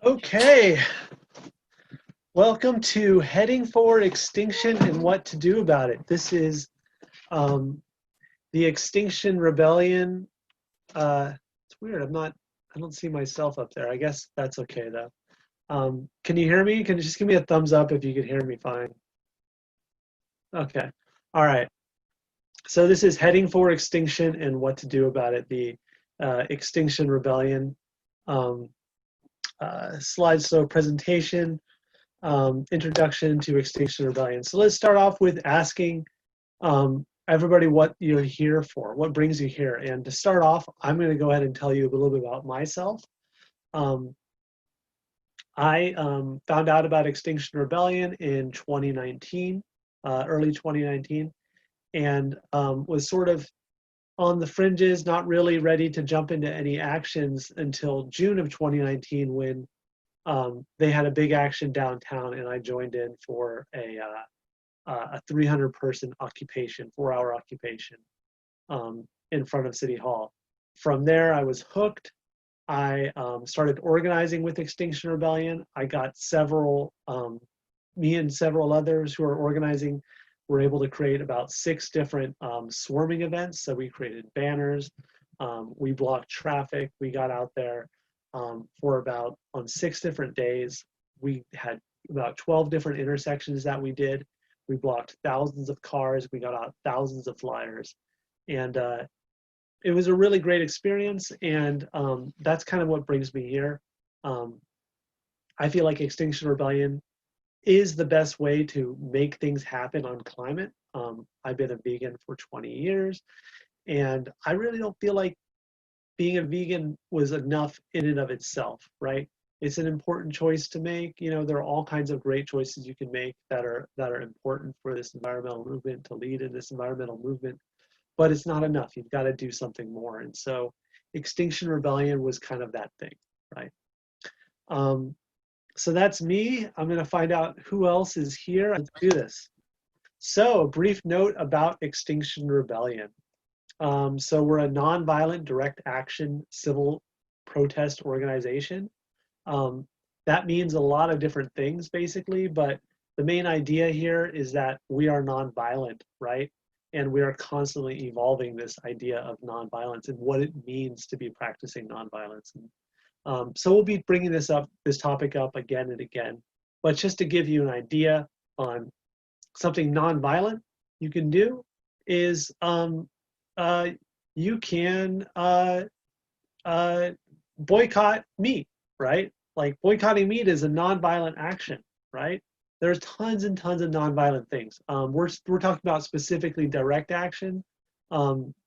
Okay, welcome to Heading for Extinction and What to Do About It. This is um, the Extinction Rebellion. It's weird, I don't see myself up there. I guess that's okay though. Can you hear me? Can you just give me a thumbs up if you can hear me fine? Okay, all right. So this is Heading for Extinction and What to Do About It, the Extinction Rebellion um, slideshow presentation. Introduction to Extinction Rebellion. So let's start off with asking everybody what you're here for, what brings you here. And to start off, I'm going to go ahead and tell you a little bit about myself. I found out about Extinction Rebellion in 2019, early 2019, and was sort of on the fringes, not really ready to jump into any actions until June of 2019 when they had a big action downtown, and I joined in for a 300-person occupation, 4-hour occupation in front of City Hall. From there, I was hooked. I started organizing with Extinction Rebellion. I got me and several others who are organizing were able to create about 6 different swarming events. So we created banners, we blocked traffic, we got out there on 6 different days. We had about 12 different intersections that we did. We blocked thousands of cars. We got out thousands of flyers. And it was a really great experience. And that's kind of what brings me here. I feel like Extinction Rebellion is the best way to make things happen on climate. I've been a vegan for 20 years, and I really don't feel like being a vegan was enough in and of itself, right? It's an important choice to make. You know, there are all kinds of great choices you can make that are important for this environmental movement, to lead in this environmental movement, but it's not enough. You've got to do something more. And so Extinction Rebellion was kind of that thing, right? So that's me. I'm going to find out who else is here. Let's do this. So a brief note about Extinction Rebellion. So we're a nonviolent direct action civil protest organization. That means a lot of different things basically, but the main idea here is that we are nonviolent, right? And we are constantly evolving this idea of nonviolence and what it means to be practicing nonviolence. So we'll be bringing this topic up again and again, but just to give you an idea on something nonviolent you can do is you can boycott meat, right? Like boycotting meat is a nonviolent action, right? There's tons and tons of nonviolent things. We're talking about specifically direct action.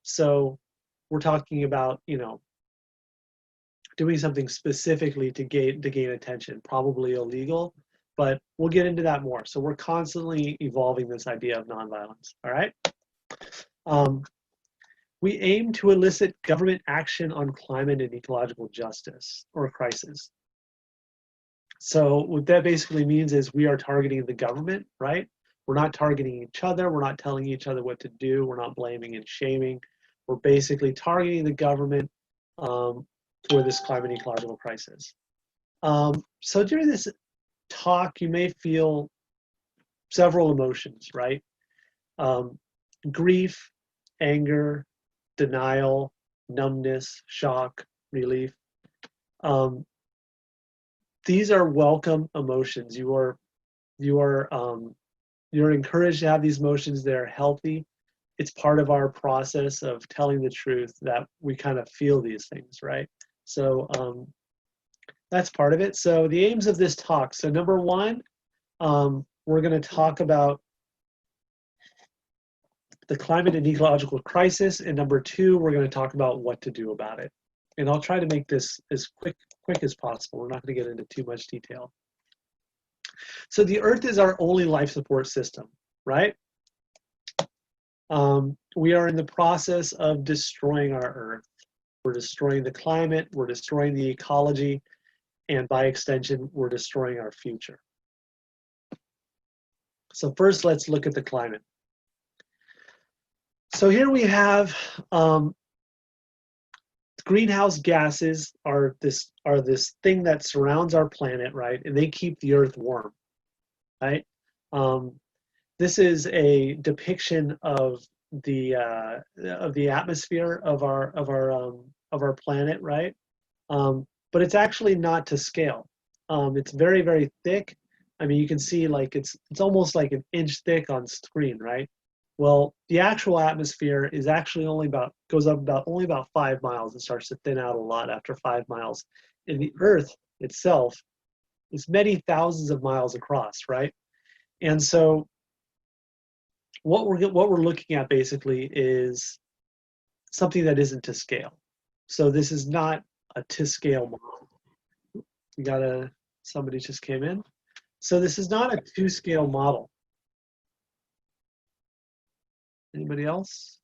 So we're talking about, you know, doing something specifically to gain attention, probably illegal, but we'll get into that more. So we're constantly evolving this idea of nonviolence, all right? We aim to elicit government action on climate and ecological justice or crisis. So what that basically means is we are targeting the government, right? We're not targeting each other. We're not telling each other what to do. We're not blaming and shaming. We're basically targeting the government for this climate and ecological crisis. So during this talk, you may feel several emotions, right? Grief, anger, denial, numbness, shock, relief. These are welcome emotions. You're encouraged to have these emotions. They're healthy. It's part of our process of telling the truth that we kind of feel these things, right? So that's part of it. So the aims of this talk. So number one, we're going to talk about the climate and ecological crisis, and number two, we're going to talk about what to do about it. And I'll try to make this as quick as possible. We're not going to get into too much detail. So the Earth is our only life support system, right? We are in the process of destroying our Earth. We're destroying the climate, we're destroying the ecology, and by extension, we're destroying our future. So first, let's look at the climate. So here we have greenhouse gases are this thing that surrounds our planet, right? And they keep the Earth warm, right? This is a depiction of the atmosphere of our planet, right? But it's actually not to scale. It's very, very thick. I mean, you can see like it's almost like an inch thick on screen, right? Well, the actual atmosphere is actually goes up only about 5 miles and starts to thin out a lot after 5 miles. And the Earth itself is many thousands of miles across, right? And so what we're looking at basically is something that isn't to scale. So this is not a to scale model. Somebody just came in. So this is not a to scale model. Anybody else?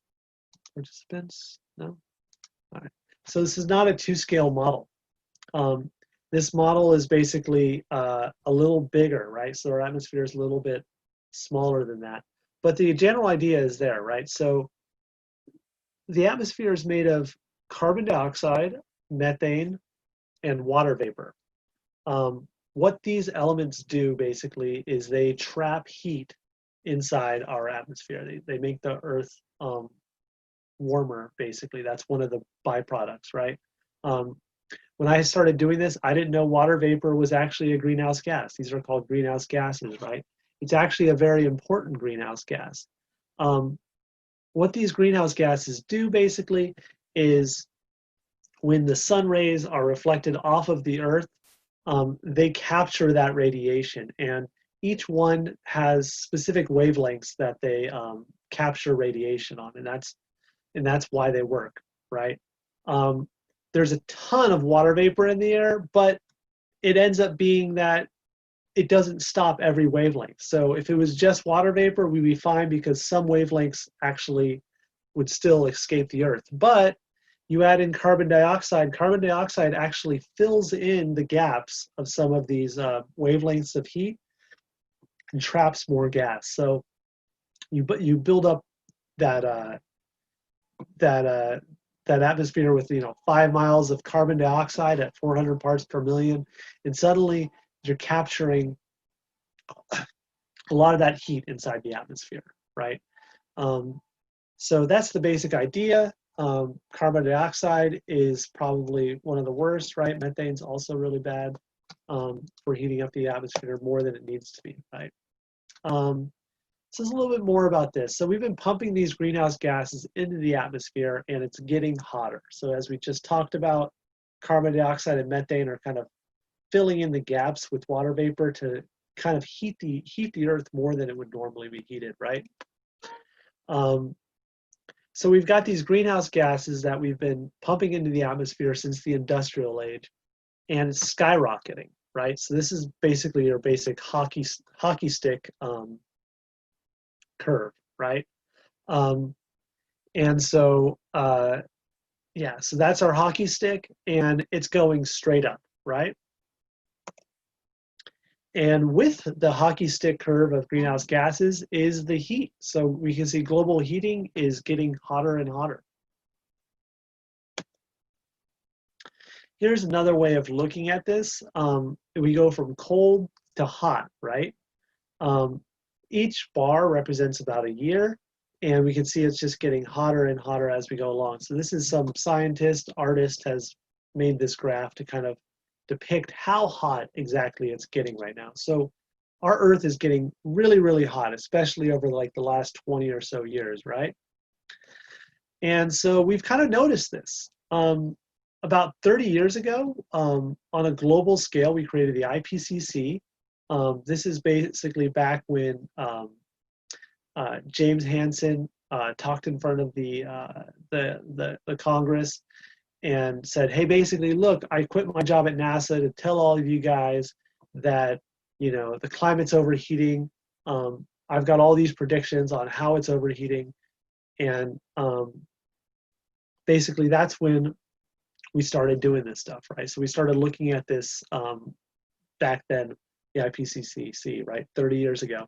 Participants? No? All right. So this is not a to scale model. This model is basically a little bigger, right? So our atmosphere is a little bit smaller than that. But the general idea is there, right? So the atmosphere is made of carbon dioxide, methane, and water vapor. What these elements do basically is they trap heat inside our atmosphere. They make the Earth warmer, basically. That's one of the byproducts, right? When I started doing this, I didn't know water vapor was actually a greenhouse gas. These are called greenhouse gases, right? It's actually a very important greenhouse gas. What these greenhouse gases do basically is when the sun rays are reflected off of the Earth, they capture that radiation, and each one has specific wavelengths that they capture radiation on, and that's why they work, right? There's a ton of water vapor in the air, but it ends up being that it doesn't stop every wavelength. So if it was just water vapor, we'd be fine because some wavelengths actually would still escape the Earth. But you add in carbon dioxide actually fills in the gaps of some of these wavelengths of heat and traps more gas. So you build up that atmosphere with 5 miles of carbon dioxide at 400 parts per million, and suddenly you're capturing a lot of that heat inside the atmosphere, right? So that's the basic idea. Carbon dioxide is probably one of the worst, right? Methane's also really bad for heating up the atmosphere more than it needs to be, right? So it's a little bit more about this. So we've been pumping these greenhouse gases into the atmosphere, and it's getting hotter. So as we just talked about, carbon dioxide and methane are kind of filling in the gaps with water vapor to kind of heat the Earth more than it would normally be heated, right? So we've got these greenhouse gases that we've been pumping into the atmosphere since the industrial age, and it's skyrocketing, right? So this is basically your basic hockey stick curve, right? And so yeah, so that's our hockey stick, and it's going straight up, right? And with the hockey stick curve of greenhouse gases is the heat. So we can see global heating is getting hotter and hotter. Here's another way of looking at this. We go from cold to hot, right? Each bar represents about a year, and we can see it's just getting hotter and hotter as we go along. So this is some artist has made this graph to kind of depict how hot exactly it's getting right now. So our Earth is getting really, really hot, especially over like the last 20 or so years, right? And so we've kind of noticed this. About 30 years ago, on a global scale, we created the IPCC. This is basically back when James Hansen talked in front of the Congress and said, hey, basically, look, I quit my job at NASA to tell all of you guys that, the climate's overheating. I've got all these predictions on how it's overheating. And basically, that's when we started doing this stuff, right? So we started looking at this back then, the IPCC, right, 30 years ago.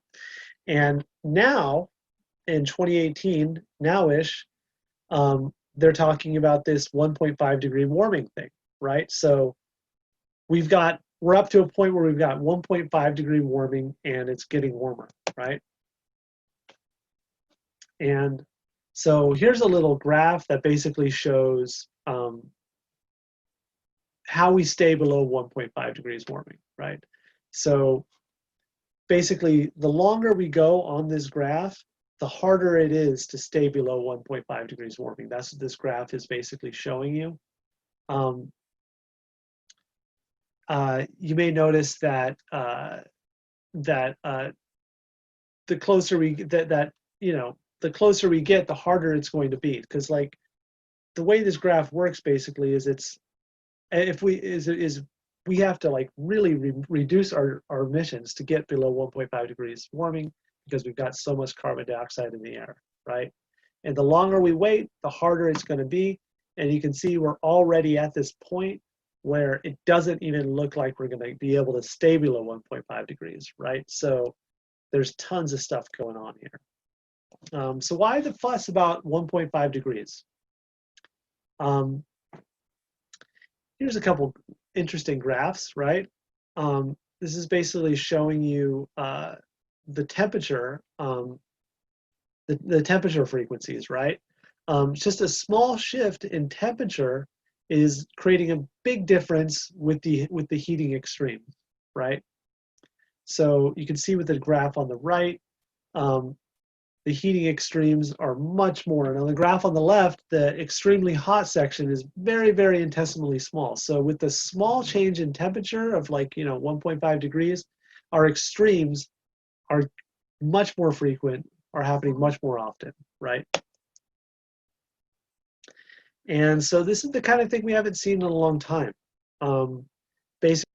And now, in 2018, now-ish, they're talking about this 1.5 degree warming thing, right? So we're up to a point where we've got 1.5 degree warming and it's getting warmer, right? And so here's a little graph that basically shows how we stay below 1.5 degrees warming, right? So basically, the longer we go on this graph, the harder it is to stay below 1.5 degrees warming. That's what this graph is basically showing you. You may notice that the closer we the closer we get, the harder it's going to be. Because like the way this graph works basically is we have to like really reduce our emissions to get below 1.5 degrees warming because we've got so much carbon dioxide in the air, right? And the longer we wait, the harder it's going to be. And you can see we're already at this point where it doesn't even look like we're going to be able to stay below 1.5 degrees, right? So there's tons of stuff going on here. So why the fuss about 1.5 degrees? Here's a couple interesting graphs, right? This is basically showing you the temperature, the temperature frequencies, right? Just a small shift in temperature is creating a big difference with the heating extreme, right? So you can see with the graph on the right, the heating extremes are much more. And on the graph on the left, the extremely hot section is very, very infinitesimally small. So with the small change in temperature of like, 1.5 degrees, our extremes are much more frequent, are happening much more often, right? And so this is the kind of thing we haven't seen in a long time. Basically,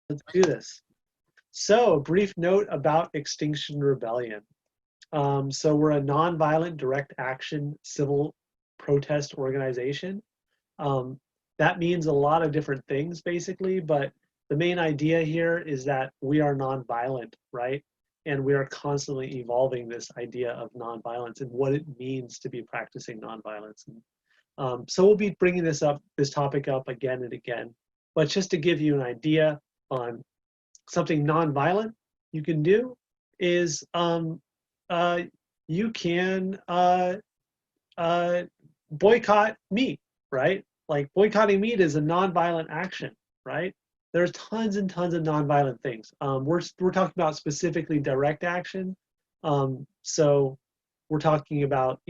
let's do this. So a brief note about Extinction Rebellion. So we're a nonviolent direct action civil protest organization. That means a lot of different things basically, but the main idea here is that we are nonviolent, right? And we are constantly evolving this idea of nonviolence and what it means to be practicing nonviolence. So we'll be bringing this topic up again and again, but just to give you an idea on something nonviolent you can do is you can boycott meat, right? Like boycotting meat is a nonviolent action, right? There's tons and tons of nonviolent things. We're talking about specifically direct action. So we're talking about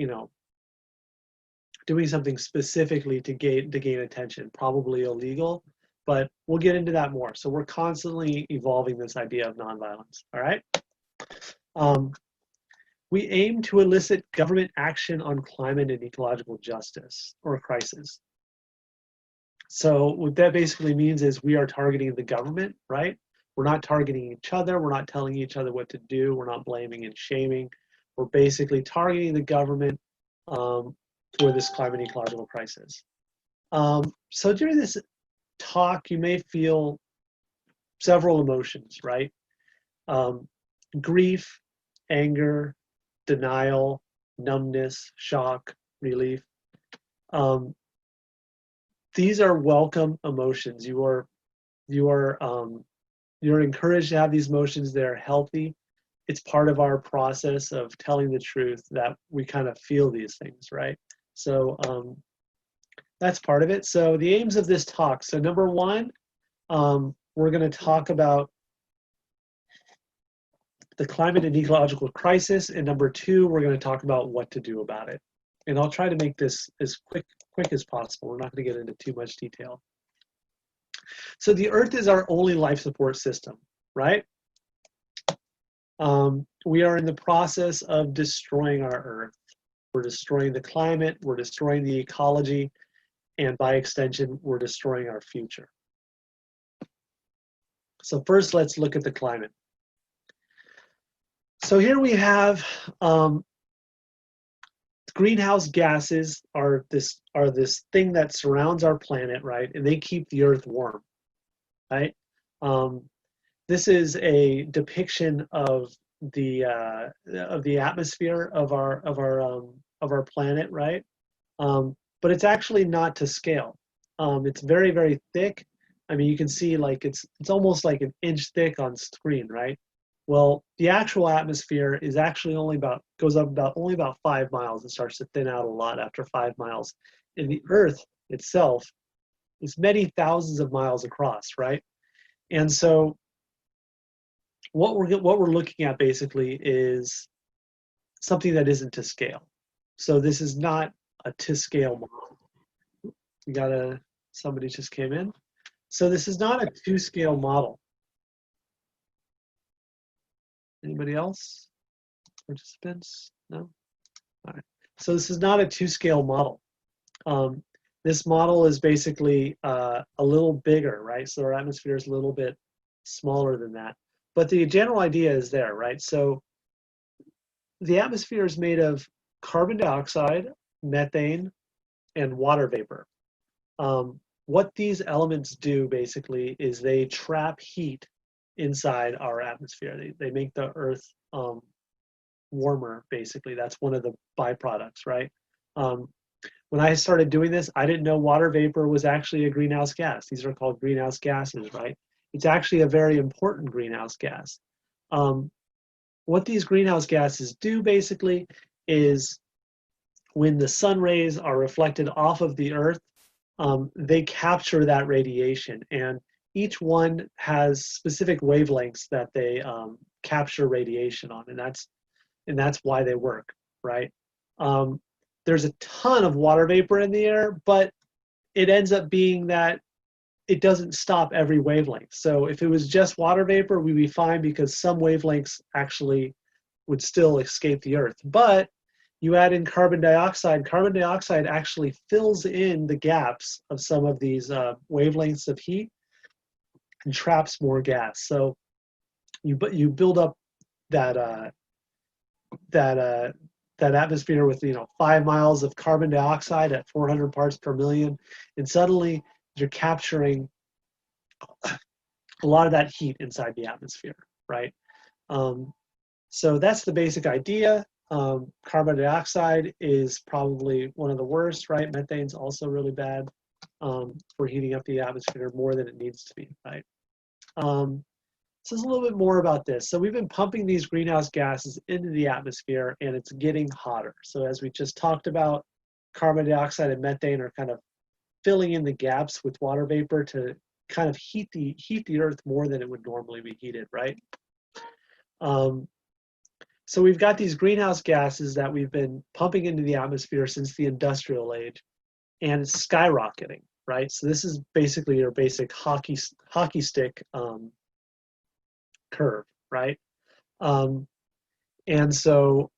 doing something specifically to gain attention, probably illegal, but we'll get into that more. So we're constantly evolving this idea of nonviolence. All right. We aim to elicit government action on climate and ecological justice or crisis. So what that basically means is we are targeting the government, right? We're not targeting each other. We're not telling each other what to do. We're not blaming and shaming. We're basically targeting the government for this climate and ecological crisis. So during this talk, you may feel several emotions, right? Grief, anger, denial, numbness, shock, relief. These are welcome emotions. You're encouraged to have these emotions. They're healthy. It's part of our process of telling the truth that we kind of feel these things, right? So that's part of it. So the aims of this talk. So number one, we're going to talk about the climate and ecological crisis. And number two, we're going to talk about what to do about it. And I'll try to make this as quick as possible. We're not going to get into too much detail. So the Earth is our only life support system, right? We are in the process of destroying our Earth. We're destroying the climate, we're destroying the ecology, and by extension, we're destroying our future. So first, let's look at the climate. So here we have greenhouse gases are this thing that surrounds our planet, right? And they keep the Earth warm, right? Um, this is a depiction of the atmosphere of our planet, right? But it's actually not to scale. It's very, very thick. I mean, you can see like it's almost like an inch thick on screen, right? Well, the actual atmosphere is actually goes up about only about 5 miles and starts to thin out a lot after 5 miles. And the Earth itself is many thousands of miles across, right? And so what we're looking at basically is something that isn't to scale. So this is not a to scale model. Somebody just came in. So this is not a to scale model. Anybody else? Participants? No? All right. So this is not a to scale model. This model is basically a little bigger, right? So our atmosphere is a little bit smaller than that. But the general idea is there, right? So the atmosphere is made of carbon dioxide, methane, and water vapor. What these elements do basically is they trap heat inside our atmosphere. They make the Earth warmer, basically. That's one of the byproducts, right? When I started doing this, I didn't know water vapor was actually a greenhouse gas. These are called greenhouse gases, right? It's actually a very important greenhouse gas. What these greenhouse gases do basically is when the sun rays are reflected off of the Earth, they capture that radiation, and each one has specific wavelengths that they capture radiation on, and that's why they work, right? There's a ton of water vapor in the air, but it ends up being that it doesn't stop every wavelength. So if it was just water vapor, we'd be fine because some wavelengths actually would still escape the Earth. But you add in carbon dioxide actually fills in the gaps of some of these wavelengths of heat and traps more gas. So you build up that that atmosphere with 5 miles of carbon dioxide at 400 parts per million, and suddenly you're capturing a lot of that heat inside the atmosphere, right? So that's the basic idea. Carbon dioxide is probably one of the worst, right? Methane's also really bad for heating up the atmosphere more than it needs to be, right? So there's a little bit more about this. So we've been pumping these greenhouse gases into the atmosphere and it's getting hotter. So as we just talked about, carbon dioxide and methane are kind of filling in the gaps with water vapor to kind of heat the Earth more than it would normally be heated, right? So we've got these greenhouse gases that we've been pumping into the atmosphere since the industrial age, and it's skyrocketing, right? So this is basically your basic hockey stick curve, right? And so,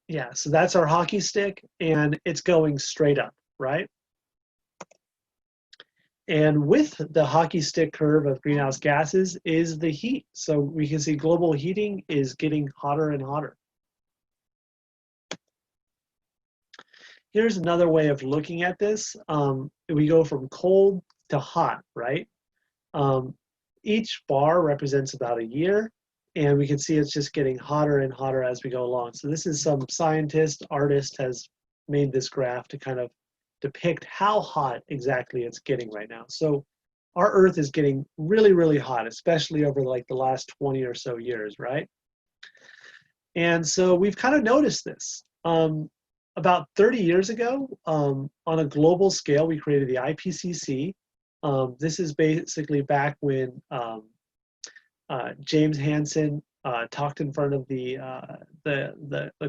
yeah, so that's our hockey stick, and it's going straight up, right? And with the hockey stick curve of greenhouse gases is the heat. So we can see global heating is getting hotter and hotter. Here's another way of looking at this. We go from cold to hot, right? Each bar represents about a year, and we can see it's just getting hotter and hotter as we go along. So this is some artist has made this graph to kind of depict how hot exactly it's getting right now. So our Earth is getting really, really hot, especially over like the last 20 or so years, right? And so we've kind of noticed this. About 30 years ago, on a global scale, we created the IPCC. This is basically back when James Hansen talked in front of the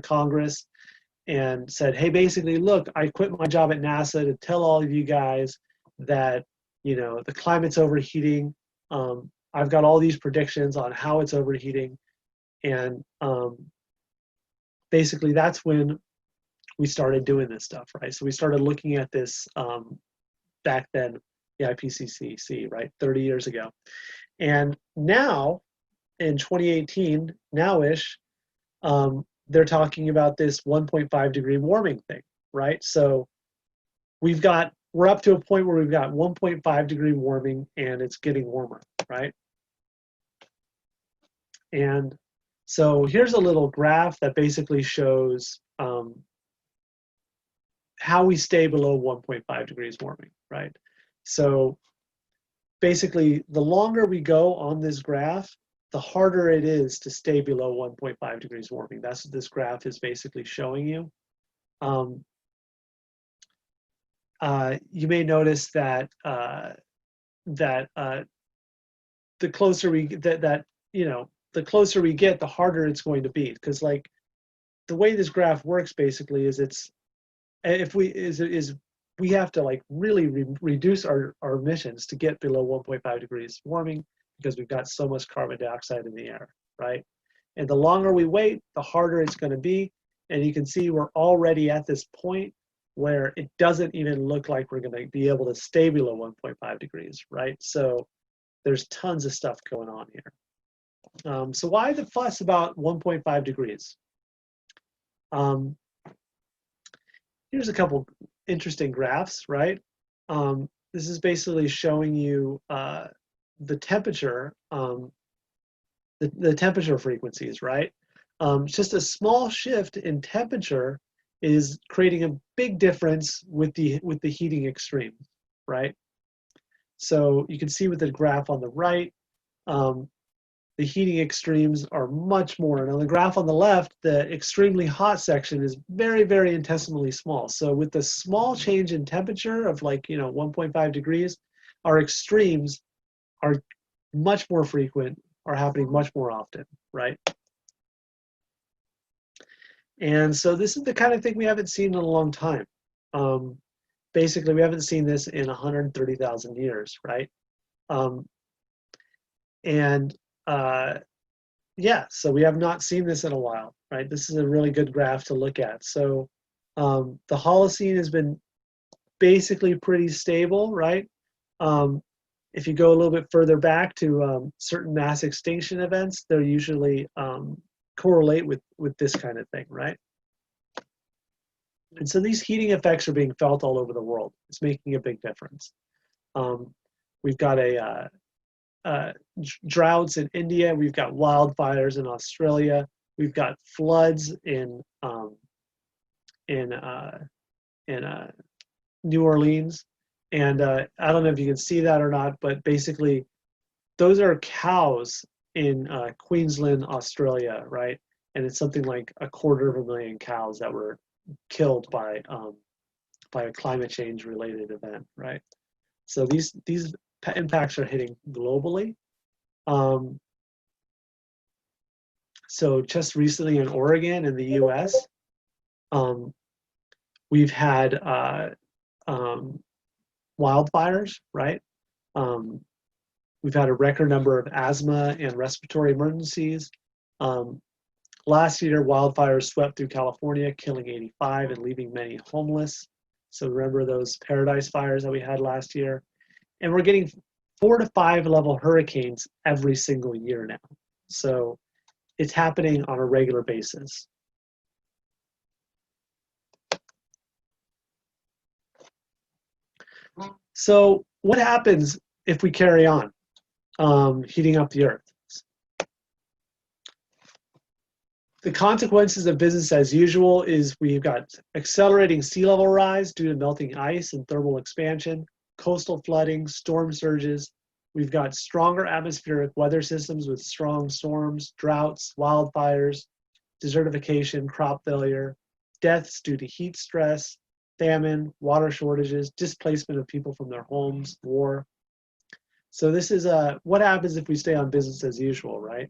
Congress and said, hey, basically, look, I quit my job at NASA to tell all of you guys that, the climate's overheating. I've got all these predictions on how it's overheating. And basically, that's when we started doing this stuff, right? So we started looking at this back then, the IPCC, right, 30 years ago. And now in 2018, now-ish, they're talking about this 1.5 degree warming thing, right? So we're up to a point where we've got 1.5 degree warming and it's getting warmer, right? And so here's a little graph that basically shows how we stay below 1.5 degrees warming, right? So basically, the longer we go on this graph, the harder it is to stay below 1.5 degrees warming. That's what this graph is basically showing you. You may notice that the closer we the closer we get, the harder it's going to be. Because like the way this graph works basically is we have to like really reduce our emissions to get below 1.5 degrees warming because we've got so much carbon dioxide in the air, right? And the longer we wait, the harder it's going to be. And you can see we're already at this point where it doesn't even look like we're going to be able to stay below 1.5 degrees, right? So there's tons of stuff going on here. So why the fuss about 1.5 degrees? Here's a couple interesting graphs, right? This is basically showing you the temperature, the temperature frequencies, right? Just a small shift in temperature is creating a big difference with the heating extreme, right? So you can see with the graph on the right, the heating extremes are much more. And on the graph on the left, the extremely hot section is very, very infinitesimally small. So with the small change in temperature of like, 1.5 degrees, our extremes are much more frequent, are happening much more often, right? And so this is the kind of thing we haven't seen in a long time. Basically, we haven't seen this in 130,000 years, right? Yeah, so we have not seen this in a while, right? This is a really good graph to look at. So the Holocene has been basically pretty stable, right? If you go a little bit further back to certain mass extinction events, they're usually correlate with this kind of thing, right? And so these heating effects are being felt all over the world. It's making a big difference. We've got droughts in India. We've got wildfires in Australia. We've got floods in New Orleans. And I don't know if you can see that or not, but basically, those are cows in Queensland, Australia, right? And it's something like 250,000 cows that were killed by a climate change related event, right? So these impacts are hitting globally. So just recently in Oregon in the U.S., we've had wildfires, right? We've had a record number of asthma and respiratory emergencies. Last year, wildfires swept through California, killing 85 and leaving many homeless. So remember those Paradise fires that we had last year? And we're getting 4 to 5 level hurricanes every single year now. So it's happening on a regular basis. So what happens if we carry on heating up the Earth? The consequences of business as usual is we've got accelerating sea level rise due to melting ice and thermal expansion, coastal flooding, storm surges. We've got stronger atmospheric weather systems with strong storms, droughts, wildfires, desertification, crop failure, deaths due to heat stress, famine, water shortages, displacement of people from their homes, war. So this is what happens if we stay on business as usual, right?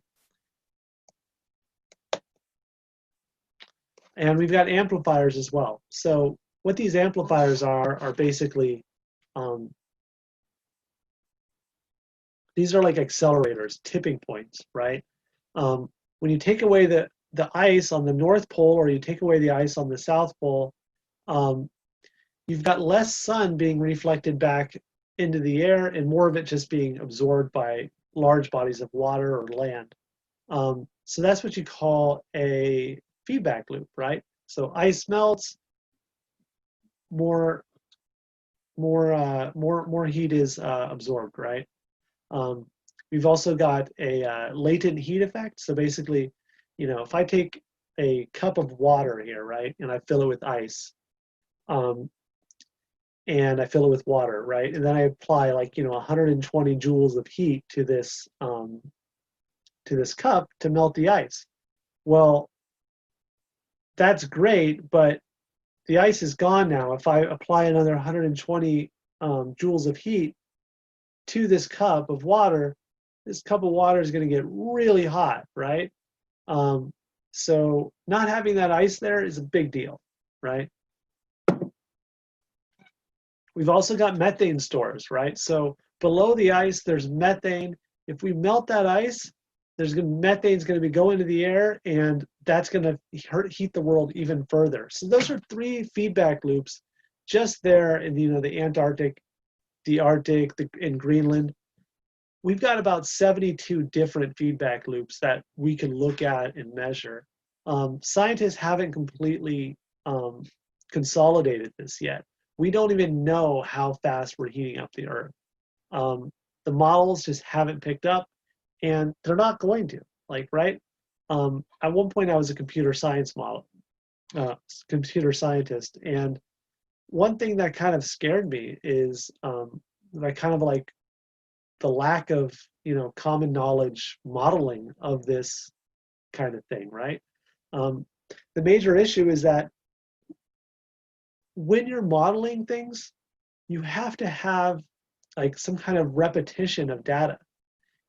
And we've got amplifiers as well. So what these amplifiers are basically, these are like accelerators, tipping points, right? When you take away the ice on the North Pole or you take away the ice on the South Pole, you've got less sun being reflected back into the air and more of it just being absorbed by large bodies of water or land. So that's what you call a feedback loop, right? So ice melts, more heat is absorbed, right? We've also got a latent heat effect. So basically, if I take a cup of water here, right, and I fill it with ice, and I fill it with water, right, and then I apply 120 joules of heat to this cup to melt the ice. Well, that's great, but the ice is gone now. If I apply another 120 joules of heat to this cup of water, this cup of water is going to get really hot, right? So not having that ice there is a big deal, right? We've also got methane stores, right? So below the ice, there's methane. If we melt that ice, methane's going to be going into the air, and that's going to heat the world even further. So those are 3 feedback loops just there in the Antarctic, the Arctic, in Greenland. We've got about 72 different feedback loops that we can look at and measure. Scientists haven't completely consolidated this yet. We don't even know how fast we're heating up the Earth. The models just haven't picked up, and they're not going to. Right? At one point, I was a computer scientist, and one thing that kind of scared me is that kind of the lack of common knowledge modeling of this kind of thing, right? The major issue is that when you're modeling things, you have to have some kind of repetition of data.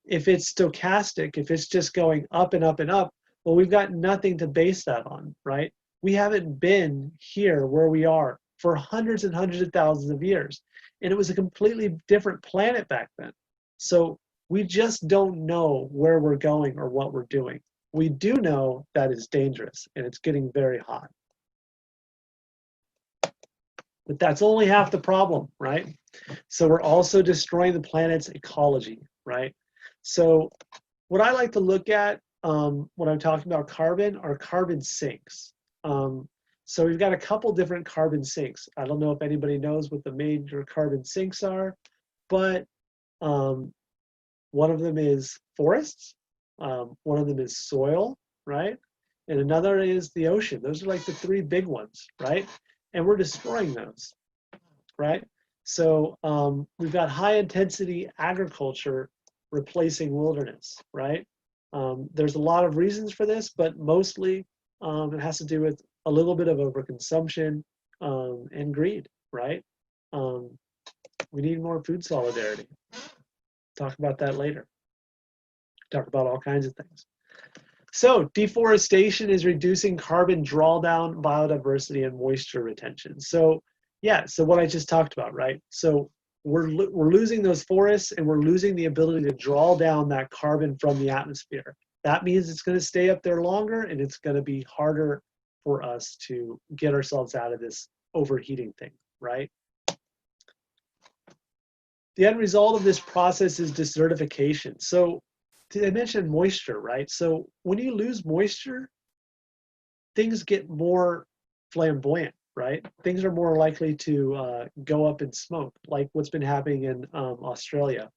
If it's stochastic, if it's just going up and up and up, well, we've got nothing to base that on, right? We haven't been here where we are for hundreds and hundreds of thousands of years. And it was a completely different planet back then. So we just don't know where we're going or what we're doing. We do know that it's dangerous and it's getting very hot. But that's only half the problem, right? So we're also destroying the planet's ecology, right? So what I like to look at when I'm talking about carbon are carbon sinks. So we've got a couple different carbon sinks. I don't know if anybody knows what the major carbon sinks are, but one of them is forests, one of them is soil, right? And another is the ocean. Those are the 3 big ones, right? And we're destroying those, right? So we've got high intensity agriculture replacing wilderness, right? There's a lot of reasons for this, but mostly it has to do with a little bit of overconsumption and greed, right? We need more food solidarity. Talk about that later. Talk about all kinds of things. So deforestation is reducing carbon drawdown, biodiversity, and moisture retention. So yeah, so what I just talked about, right? So we're losing those forests, and we're losing the ability to draw down that carbon from the atmosphere. That means it's going to stay up there longer, and it's going to be harder for us to get ourselves out of this overheating thing, right? The end result of this process is desertification. So I mentioned moisture, right? So when you lose moisture, things get more flamboyant, right? Things are more likely to go up in smoke, like what's been happening in Australia.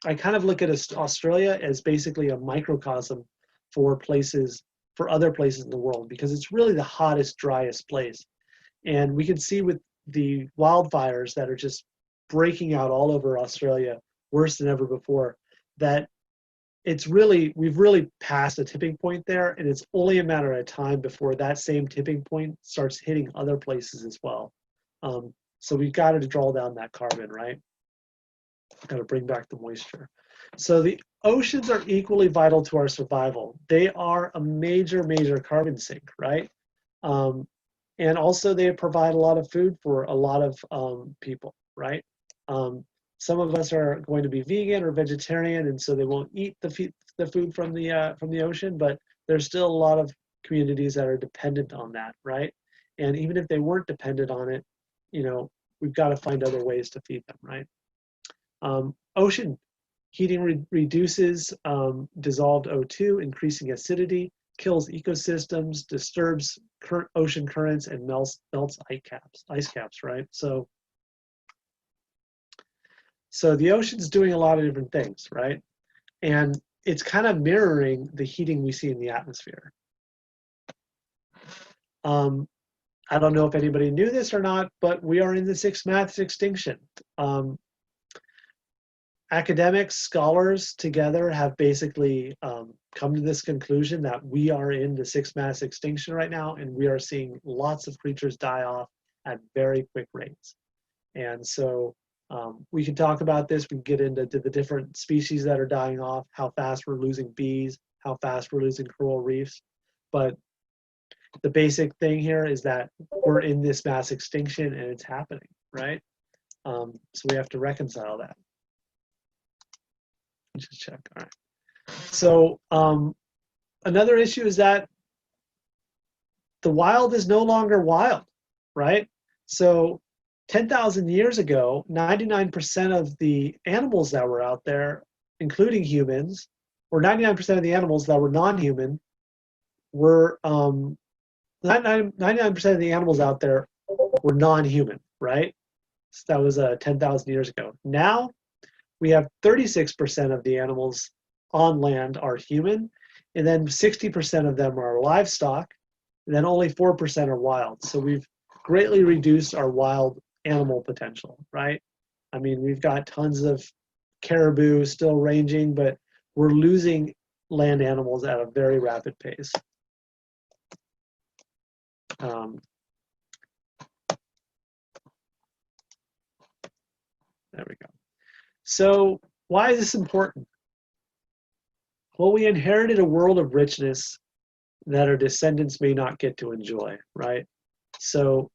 I kind of look at Australia as basically a microcosm for other places in the world, because it's really the hottest, driest place. And we can see with the wildfires that are just breaking out all over Australia, worse than ever before, that we've really passed a tipping point there, and it's only a matter of time before that same tipping point starts hitting other places as well. So we've got to draw down that carbon, right? Got to bring back the moisture. So the oceans are equally vital to our survival. They are a major, major carbon sink, right? And also they provide a lot of food for a lot of people, right? Some of us are going to be vegan or vegetarian, and so they won't eat the food from the ocean, but there's still a lot of communities that are dependent on that, right? And even if they weren't dependent on it, we've got to find other ways to feed them, right? Ocean Heating reduces dissolved O2, increasing acidity, kills ecosystems, disturbs ocean currents, and melts ice caps, right? So the ocean's doing a lot of different things, right? And it's kind of mirroring the heating we see in the atmosphere. I don't know if anybody knew this or not, but we are in the sixth mass extinction. Academics, scholars together have basically come to this conclusion that we are in the sixth mass extinction right now, and we are seeing lots of creatures die off at very quick rates. And so we can talk about this. We can get into the different species that are dying off, how fast we're losing bees, how fast we're losing coral reefs. But the basic thing here is that we're in this mass extinction and it's happening, right? So we have to reconcile that. Let's just check. All right. So another issue is that the wild is no longer wild, right? So 10,000 years ago, 99% of the animals that were out there, including humans, or 99% of the animals that were non-human, were 99% of the animals out there were non-human, right? So that was 10,000 years ago. Now we have 36% of the animals on land are human, and then 60% of them are livestock, and then only 4% are wild. So we've greatly reduced our wild animal potential, right? I mean, we've got tons of caribou still ranging, but we're losing land animals at a very rapid pace. There we go. So why is this important? Well, we inherited a world of richness that our descendants may not get to enjoy, right? So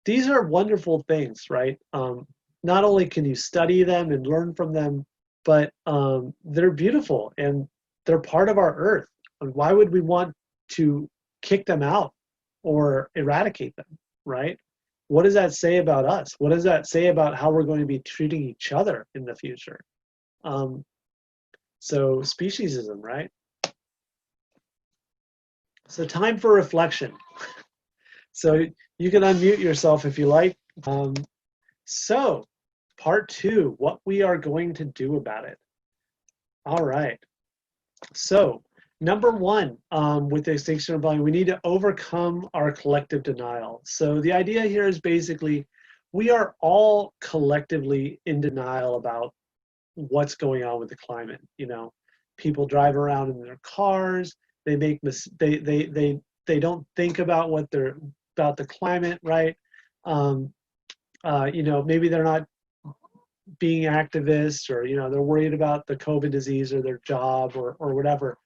these are wonderful things, right? Not only can you study them and learn from them, but they're beautiful and they're part of our earth. And why would we want to kick them out or eradicate them, right? What does that say about us? What does that say about how we're going to be treating each other in the future? So speciesism, right? So time for reflection. So you can unmute yourself if you like. So part 2, what we are going to do about it. All right. So number 1, with the Extinction Rebellion, we need to overcome our collective denial. So the idea here is basically we are all collectively in denial about what's going on with the climate. You know, people drive around in their cars. They make they don't think about what they're about the climate, right? You know, maybe they're not being activists, or you know, they're worried about the COVID disease or their job or whatever.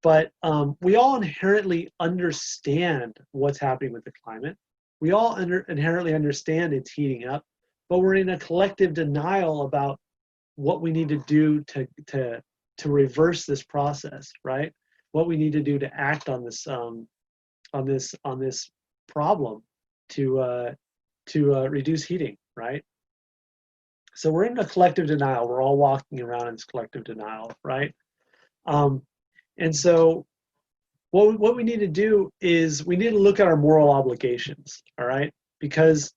But we all inherently understand what's happening with the climate. We all inherently understand it's heating up, but we're in a collective denial about what we need to do to reverse this process, right? What we need to do to act on this problem to reduce heating, right? So we're in a collective denial. We're all walking around in this collective denial, right? And so what we need to do is we need to look at our moral obligations, all right? Because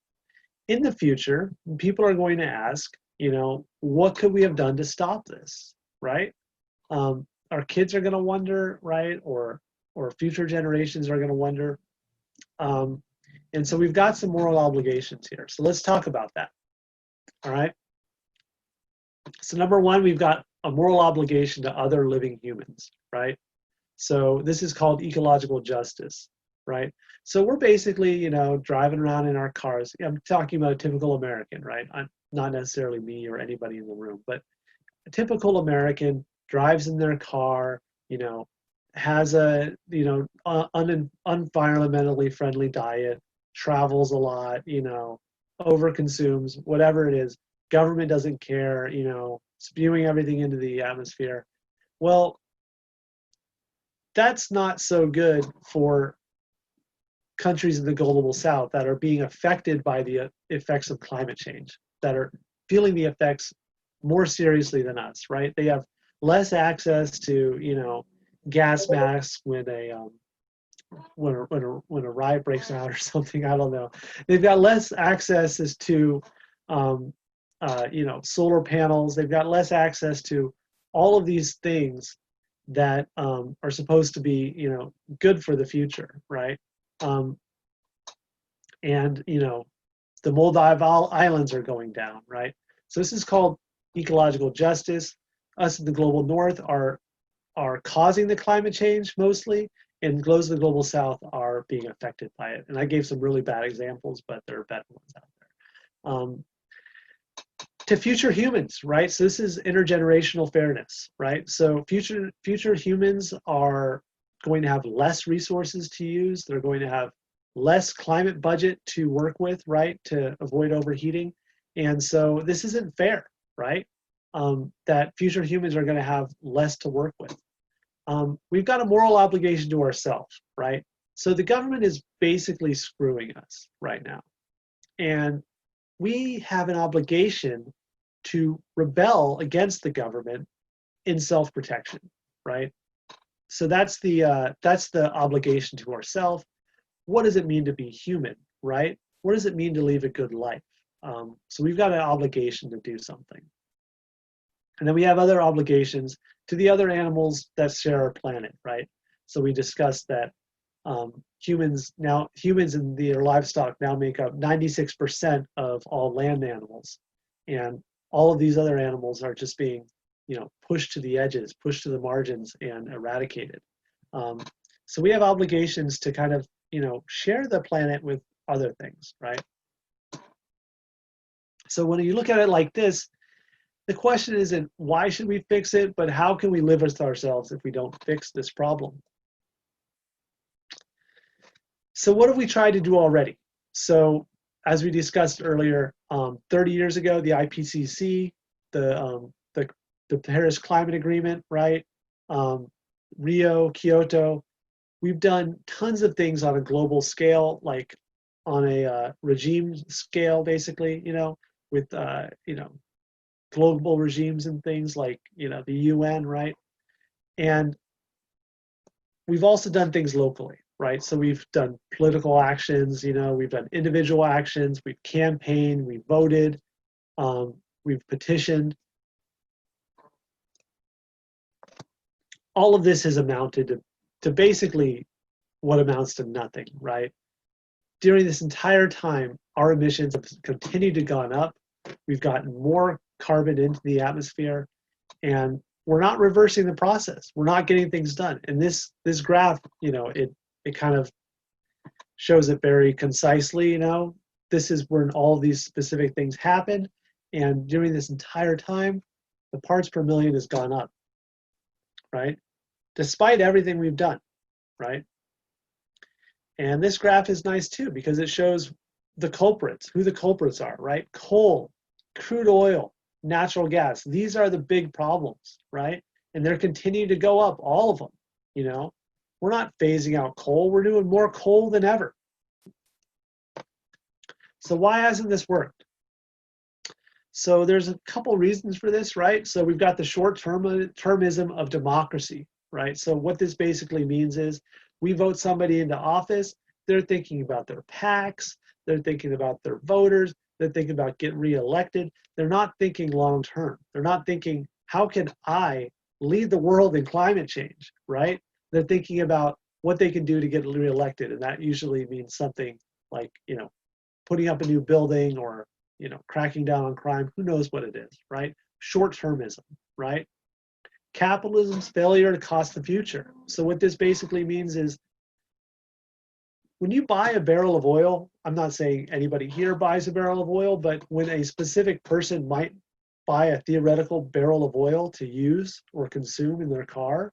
in the future, people are going to ask, you know, what could we have done to stop this, right? Our kids are going to wonder, right? Or future generations are going to wonder. And so we've got some moral obligations here. So let's talk about that, all right? So number 1, we've got a moral obligation to other living humans, right? So this is called ecological justice, right? So we're basically, you know, driving around in our cars. I'm talking about a typical American, right? I'm not necessarily me or anybody in the room, but a typical American drives in their car, you know, has a, you know, unenvironmentally friendly diet, travels a lot, you know, overconsumes, whatever it is. Government doesn't care, you know, spewing everything into the atmosphere. Well, that's not so good for countries in the global south that are being affected by the effects of climate change, that are feeling the effects more seriously than us, right? They have less access to, you know, gas masks when when a riot breaks out or something. I don't know. They've got less access as to, um, you know, solar panels. They've got less access to all of these things that are supposed to be, you know, good for the future, right? And you know, the Maldive Islands are going down, right? So this is called ecological justice. Us in the global north are causing the climate change mostly, and those in the global south are being affected by it. And I gave some really bad examples, but there are better ones out there. To future humans, right? So this is intergenerational fairness, right? So future humans are going to have less resources to use. They're going to have less climate budget to work with, right? To avoid overheating. And so this isn't fair, right? That future humans are going to have less to work with. We've got a moral obligation to ourselves, right? So the government is basically screwing us right now. And we have an obligation to rebel against the government in self-protection, right? So that's the obligation to ourselves. What does it mean to be human, right? What does it mean to live a good life? So we've got an obligation to do something. And then we have other obligations to the other animals that share our planet, right? So we discussed that humans and their livestock now make up 96% of all land animals. And all of these other animals are just being, you know, pushed to the edges, pushed to the margins and eradicated. So we have obligations to kind of, you know, share the planet with other things, right? So when you look at it like this, the question isn't why should we fix it, but how can we live with ourselves if we don't fix this problem? So what have we tried to do already? So as we discussed earlier, 30 years ago, the IPCC, the Paris Climate Agreement, right? Rio, Kyoto, we've done tons of things on a global scale, like on a regime scale, basically, you know, with, you know, global regimes and things like, you know, the UN, right? And we've also done things locally, right? So we've done political actions, you know, we've done individual actions, we've campaigned, we've voted, we've petitioned. All of this has amounted to basically what amounts to nothing, right? During this entire time, our emissions have continued to gone up. We've gotten more carbon into the atmosphere, and we're not reversing the process. We're not getting things done. And this graph, you know, it kind of shows it very concisely, you know. This is when all these specific things happen, and during this entire time, the parts per million has gone up, right? Despite everything we've done, right? And this graph is nice too, because it shows the culprits, who the culprits are, right? Coal, crude oil, natural gas. These are the big problems, right? And they're continuing to go up, all of them, you know. We're not phasing out coal. We're doing more coal than ever. So why hasn't this worked? So there's a couple reasons for this, right? So we've got the short-termism of democracy, right? So what this basically means is we vote somebody into office, they're thinking about their PACs, they're thinking about their voters, they're thinking about getting reelected. They're not thinking long-term. They're not thinking, how can I lead the world in climate change, right? They're thinking about what they can do to get reelected, and that usually means something like, you know, putting up a new building or, you know, cracking down on crime. Who knows what it is, right? Short-termism, right? Capitalism's failure to cost the future. So what this basically means is when you buy a barrel of oil, I'm not saying anybody here buys a barrel of oil, but when a specific person might buy a theoretical barrel of oil to use or consume in their car,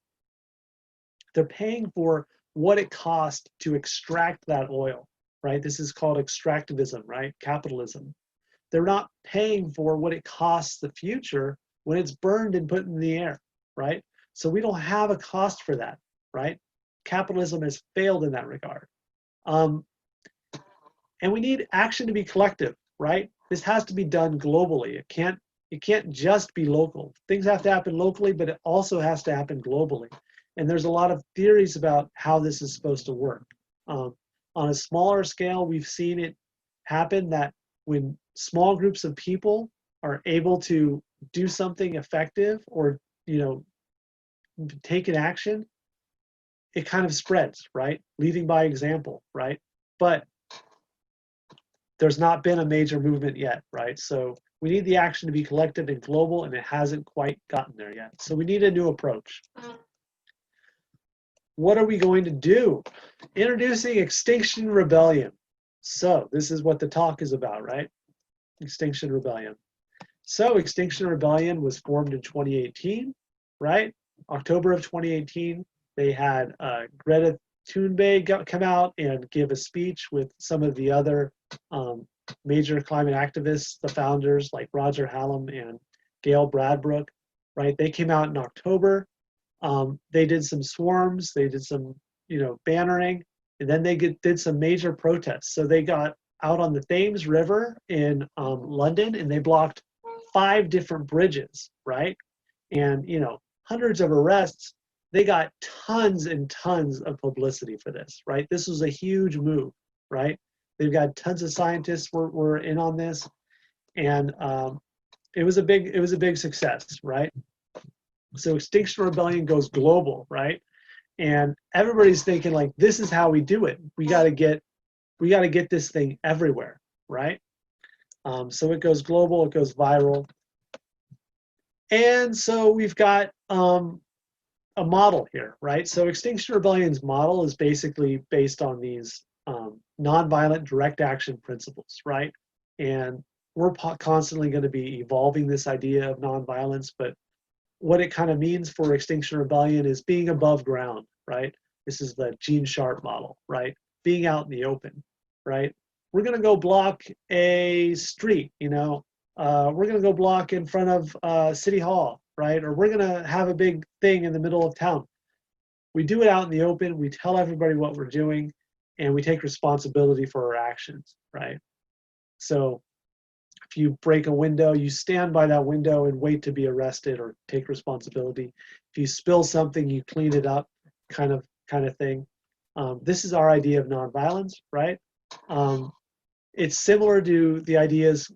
they're paying for what it costs to extract that oil, right? This is called extractivism, right? Capitalism. They're not paying for what it costs the future when it's burned and put in the air, right? So we don't have a cost for that, right? Capitalism has failed in that regard. And we need action to be collective, right? This has to be done globally. It can't It can't just be local. Things have to happen locally, but it also has to happen globally. And there's a lot of theories about how this is supposed to work. On a smaller scale, we've seen it happen that when small groups of people are able to do something effective or, take an action, it kind of spreads, right? Leading by example, right? But there's not been a major movement yet, right? So we need the action to be collective and global, and it hasn't quite gotten there yet. So we need a new approach. What are we going to do? Introducing Extinction Rebellion. So this is what the talk is about, right? Extinction Rebellion. So Extinction Rebellion was formed in 2018, right? October of 2018, they had Greta Thunberg come out and give a speech with some of the other major climate activists, the founders like Roger Hallam and Gail Bradbrook, right? They came out in October. They did some swarms, they did some, bannering, and then they did some major protests. So they got out on the Thames River in London, and they blocked 5 different bridges, right? And, hundreds of arrests. They got tons and tons of publicity for this, right? This was a huge move, right? They've got tons of scientists were in on this, and it was a big success, right? So Extinction Rebellion goes global, right? And everybody's thinking like, this is how we do it. We got to get this thing everywhere, right? So it goes global, it goes viral, and so we've got a model here, right? So Extinction Rebellion's model is basically based on these nonviolent direct action principles, right? And we're constantly going to be evolving this idea of nonviolence, but what it kind of means for Extinction Rebellion is being above ground, right? This is the Gene Sharp model, right? Being out in the open, right? We're going to go block a street, we're going to go block in front of City Hall, right? Or we're going to have a big thing in the middle of town. We do it out in the open. We tell everybody what we're doing, and we take responsibility for our actions, right? So if you break a window, you stand by that window and wait to be arrested or take responsibility. If you spill something, you clean it up, kind of thing. This is our idea of nonviolence, right? It's similar to the ideas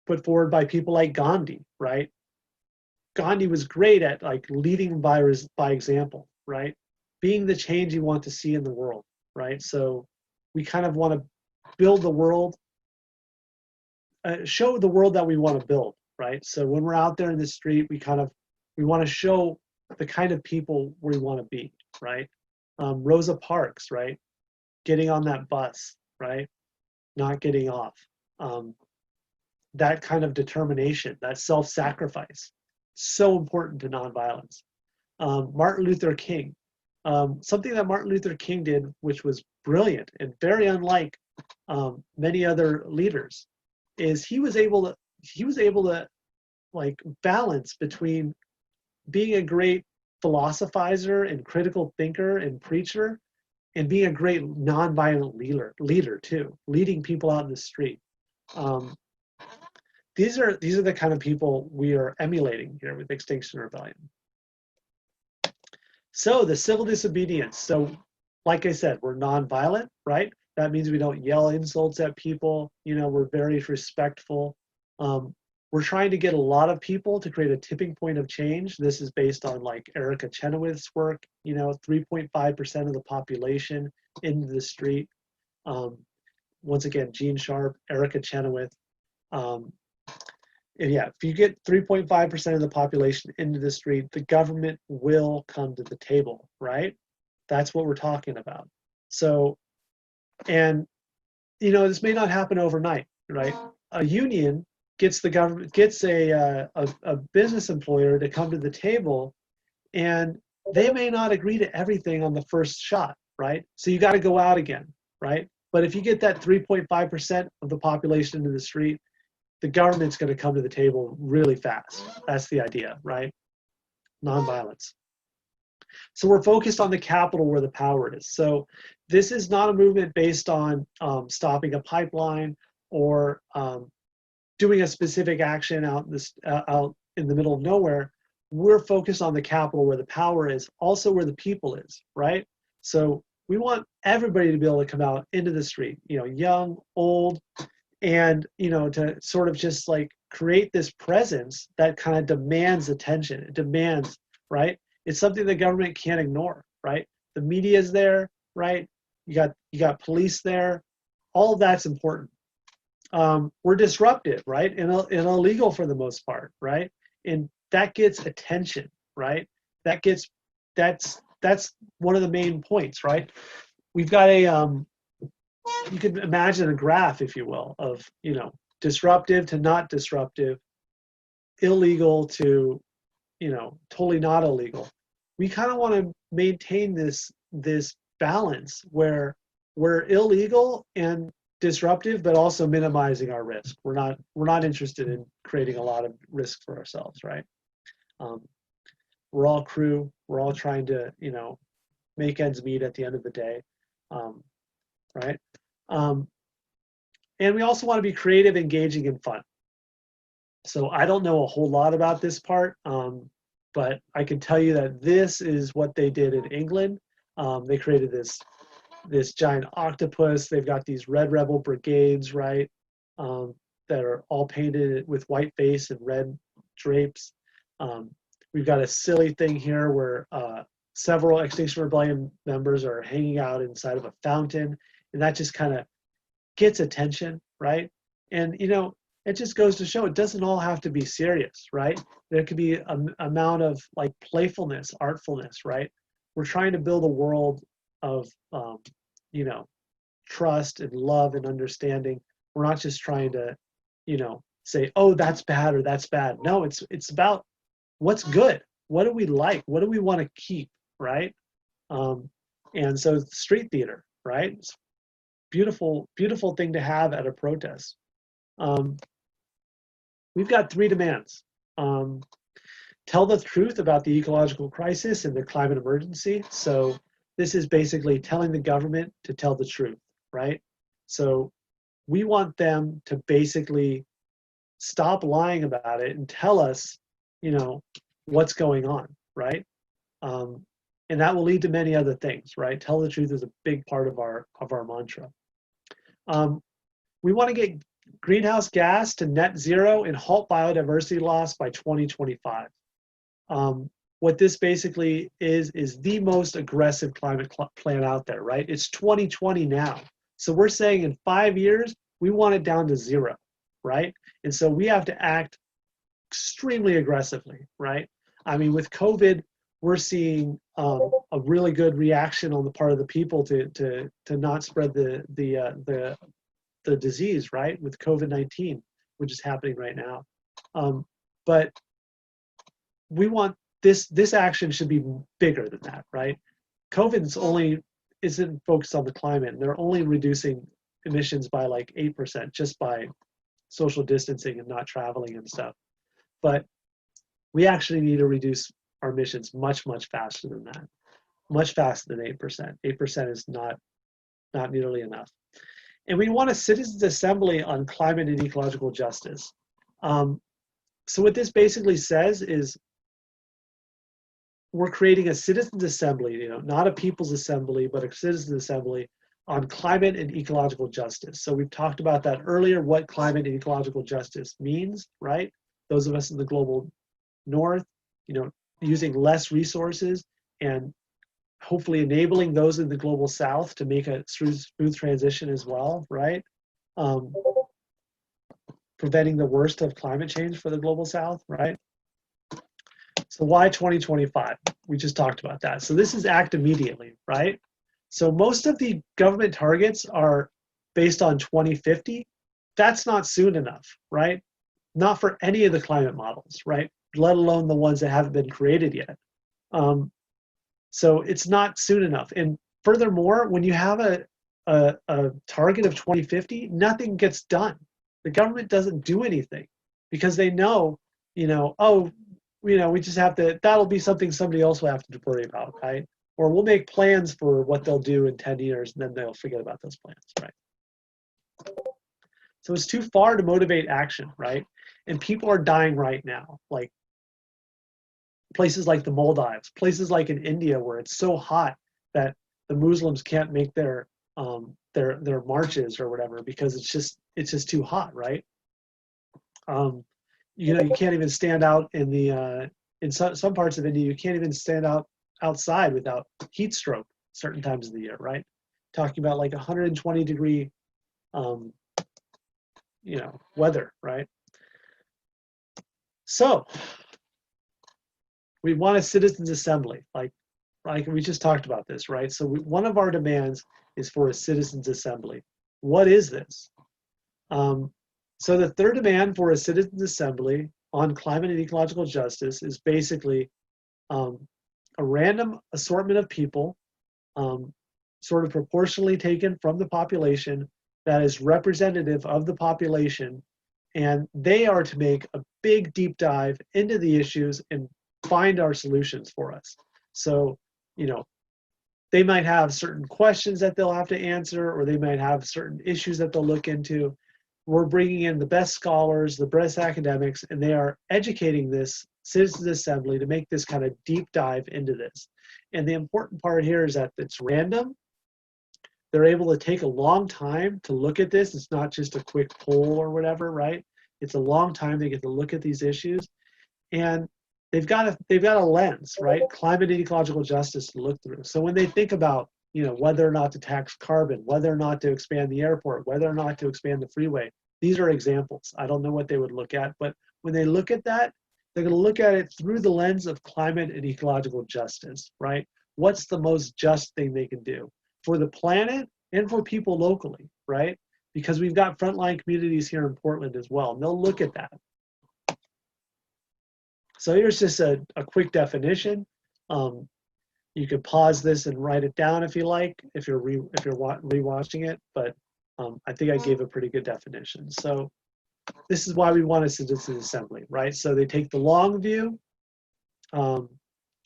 put forward by people like Gandhi, right? Gandhi was great at like leading by example, right? Being the change you want to see in the world, right? So we kind of want to build the world, show the world that we want to build, right? So when we're out there in the street, we want to show the kind of people we want to be, right? Rosa Parks, right? Getting on that bus, right? Not getting off. That kind of determination, that self-sacrifice, so important to nonviolence. Martin Luther King, something that Martin Luther King did, which was brilliant and very unlike many other leaders, is he was able to like balance between being a great philosophizer and critical thinker and preacher, and being a great nonviolent leader too, leading people out in the street. These are the kind of people we are emulating here with Extinction Rebellion. So the civil disobedience. So like I said, we're nonviolent, right? That means we don't yell insults at people. We're very respectful. We're trying to get a lot of people to create a tipping point of change. This is based on like Erica Chenoweth's work, 3.5% of the population into the street. Once again, Gene Sharp, Erica Chenoweth. And yeah, if you get 3.5% of the population into the street, the government will come to the table, right? That's what we're talking about. So, and this may not happen overnight, right? A union gets the government, gets a business employer to come to the table, and they may not agree to everything on the first shot, right? So you got to go out again, right? But if you get that 3.5% of the population into the street, the government's going to come to the table really fast. That's the idea, right? Nonviolence. So we're focused on the capital where the power is. So this is not a movement based on stopping a pipeline or doing a specific action out in the middle of nowhere. We're focused on the capital where the power is, also where the people is, right? So we want everybody to be able to come out into the street, young, old, and to sort of just like create this presence that kind of demands attention. It demands, right? It's something the government can't ignore, right? The media is there, right? You got police there. All of that's important. We're disruptive, right? And illegal for the most part, right? And that gets attention, right? That's one of the main points, right? We've got you can imagine a graph, if you will, of disruptive to not disruptive, illegal to totally not illegal. We kind of want to maintain this balance where we're illegal and disruptive, but also minimizing our risk. We're not interested in creating a lot of risk for ourselves, right? We're all crew. We're all trying to make ends meet at the end of the day, right? And we also want to be creative, engaging, and fun. So I don't know a whole lot about this part, but I can tell you that this is what they did in England. They created this giant octopus. They've got these Red Rebel brigades, right, that are all painted with white face and red drapes. We've got a silly thing here where several Extinction Rebellion members are hanging out inside of a fountain, and that just kind of gets attention, right? And it just goes to show it doesn't all have to be serious, right? There could be an amount of like playfulness, artfulness, right? We're trying to build a world of trust and love and understanding. We're not just trying to say, oh, that's bad or that's bad. No, it's about what's good. What do we like? What do we want to keep, right? And so street theater, right? It's beautiful thing to have at a protest. We've got 3 demands. Tell the truth about the ecological crisis and the climate emergency. So this is basically telling the government to tell the truth, right? So we want them to basically stop lying about it and tell us, what's going on, right? And that will lead to many other things, right? Tell the truth is a big part of our mantra. We want to get greenhouse gas to net zero and halt biodiversity loss by 2025. What this basically is the most aggressive climate plan out there, right? It's 2020 now. So we're saying in 5 years, we want it down to 0, right? And so we have to act extremely aggressively, right? I mean, with COVID, we're seeing a really good reaction on the part of the people to not spread the disease, right? With COVID-19, which is happening right now. But we want this action should be bigger than that, right? COVID isn't focused on the climate, and they're only reducing emissions by like 8% just by social distancing and not traveling and stuff. But we actually need to reduce our emissions much faster than that, much faster than 8%. 8% is not nearly enough. And we want a citizens' assembly on climate and ecological justice. So what this basically says is we're creating a citizens' assembly, not a people's assembly, but a citizens' assembly on climate and ecological justice. So we've talked about that earlier, what climate and ecological justice means, right? Those of us in the global north, using less resources and hopefully enabling those in the global south to make a smooth transition as well, right? Preventing the worst of climate change for the global south, right? So why 2025? We just talked about that. So this is act immediately, right? So most of the government targets are based on 2050. That's not soon enough, right? Not for any of the climate models, right? Let alone the ones that haven't been created yet. So it's not soon enough. And furthermore, when you have a target of 2050, nothing gets done. The government doesn't do anything because they know, we just have to, that'll be something somebody else will have to worry about, right? Or we'll make plans for what they'll do in 10 years and then they'll forget about those plans, right? So it's too far to motivate action, right? And people are dying right now, like places like the Maldives, places like in India where it's so hot that the Muslims can't make their marches or whatever because it's just too hot, right? You know, you can't even stand out in some parts of India, you can't even stand outside without heat stroke certain times of the year, right? Talking about like 120-degree, you know, weather, right? So we want a citizens assembly, like we just talked about this, right? So one of our demands is for a citizens assembly. What is this? So the third demand for a citizens assembly on climate and ecological justice is basically a random assortment of people, sort of proportionally taken from the population that is representative of the population, and they are to make a big deep dive into the issues and find our solutions for us. So, you know, they might have certain questions that they'll have to answer, or they might have certain issues that they'll look into. We're bringing in the best scholars, the best academics, and they are educating this citizens assembly to make this kind of deep dive into this. And the important part here is that it's random. They're able to take a long time to look at this. It's not just a quick poll or whatever, right? It's a long time they get to look at these issues. And they've got a lens, right? Climate and ecological justice to look through. So when they think about, you know, whether or not to tax carbon, whether or not to expand the airport, whether or not to expand the freeway, these are examples. I don't know what they would look at, but when they look at that, they're going to look at it through the lens of climate and ecological justice, right? What's the most just thing they can do for the planet and for people locally, right? Because we've got frontline communities here in Portland as well, and they'll look at that. So here's just a quick definition. You could pause this and write it down if you like, if you're rewatching it, but I think I gave a pretty good definition. So this is why we want a citizens assembly, right? So they take the long view.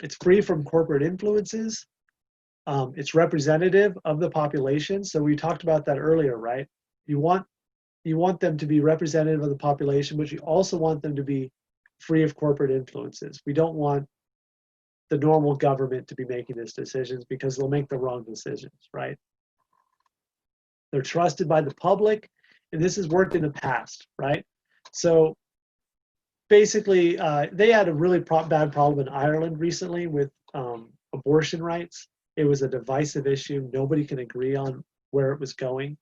It's free from corporate influences. It's representative of the population. So we talked about that earlier, right? You want them to be representative of the population, but you also want them to be free of corporate influences. We don't want the normal government to be making these decisions because they'll make the wrong decisions, right? They're trusted by the public, and this has worked in the past, right? So basically, they had a really bad problem in Ireland recently with abortion rights. It was a divisive issue. Nobody can agree on where it was going.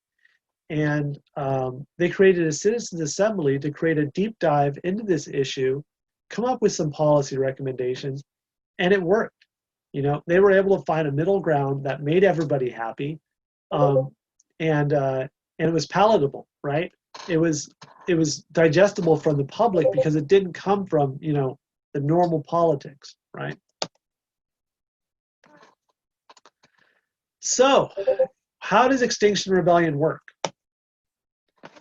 And they created a citizens assembly to create a deep dive into this issue, come up with some policy recommendations, and it worked. You know, they were able to find a middle ground that made everybody happy, and it was palatable, right? It was digestible from the public because it didn't come from, you know, the normal politics, right? So, how does Extinction Rebellion work?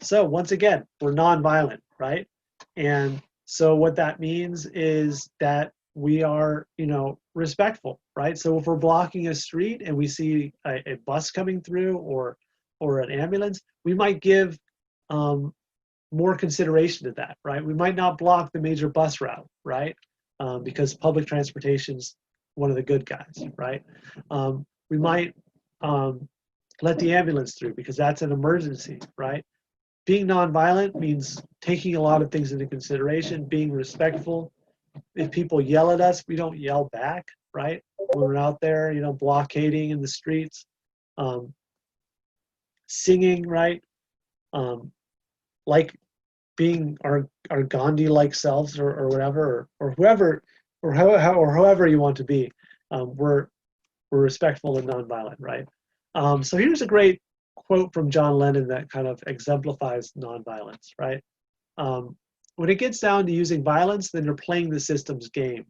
So once again, we're nonviolent, right? And so what that means is that we are, you know, respectful, right? So if we're blocking a street and we see a bus coming through or an ambulance, we might give more consideration to that, right? We might not block the major bus route, right? Because public transportation is one of the good guys, right? We might let the ambulance through because that's an emergency, right? Being nonviolent means taking a lot of things into consideration, being respectful. If people yell at us, we don't yell back, right? When we're out there, you know, blockading in the streets, singing, right? Like being our Gandhi-like selves or whatever, or whoever, or however you want to be. We're respectful and nonviolent, right? So here's a great quote from John Lennon that kind of exemplifies nonviolence, right? When it gets down to using violence, then you're playing the system's game.